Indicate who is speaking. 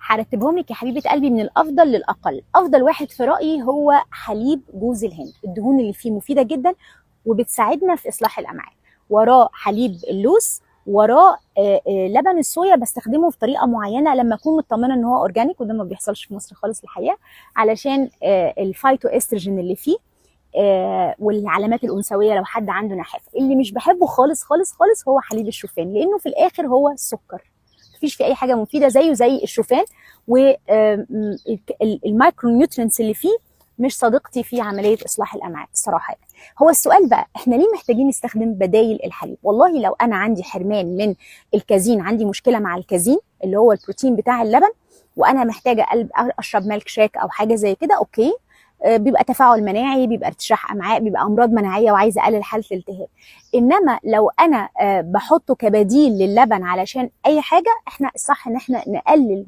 Speaker 1: هرتبهم لك يا حبيبه قلبي من الافضل للاقل. افضل واحد في رايي هو حليب جوز الهند، الدهون اللي فيه مفيده جدا وبتساعدنا في اصلاح الامعاء. وراه حليب اللوز، وراه لبن الصويا بستخدمه في طريقه معينه لما اكون مطمنه ان هو اورجانيك، وده ما بيحصلش في مصر خالص الحقيقه، علشان الفايتو استروجين اللي فيه والعلامات الانثويه لو حد عنده نحافه. اللي مش بحبه خالص خالص خالص هو حليب الشوفان، لانه في الاخر هو سكر، مفيش في اي حاجه مفيده زيه زي الشوفان، والمايكرو نيوترينتس اللي فيه مش صديقتي في عمليه اصلاح الامعاء الصراحه يعني. هو السؤال بقى احنا ليه محتاجين نستخدم بدايل الحليب؟ والله لو انا عندي حرمان من الكازين، عندي مشكله مع الكازين اللي هو البروتين بتاع اللبن، وانا محتاجه اشرب ميلك شيك او حاجه زي كده، اوكي، بيبقى تفاعل مناعي، بيبقى ارتشاح امعاء، بيبقى امراض مناعيه وعايزه اقلل حاله الالتهاب. انما لو انا بحطه كبديل للبن علشان اي حاجه، احنا الصح ان احنا نقلل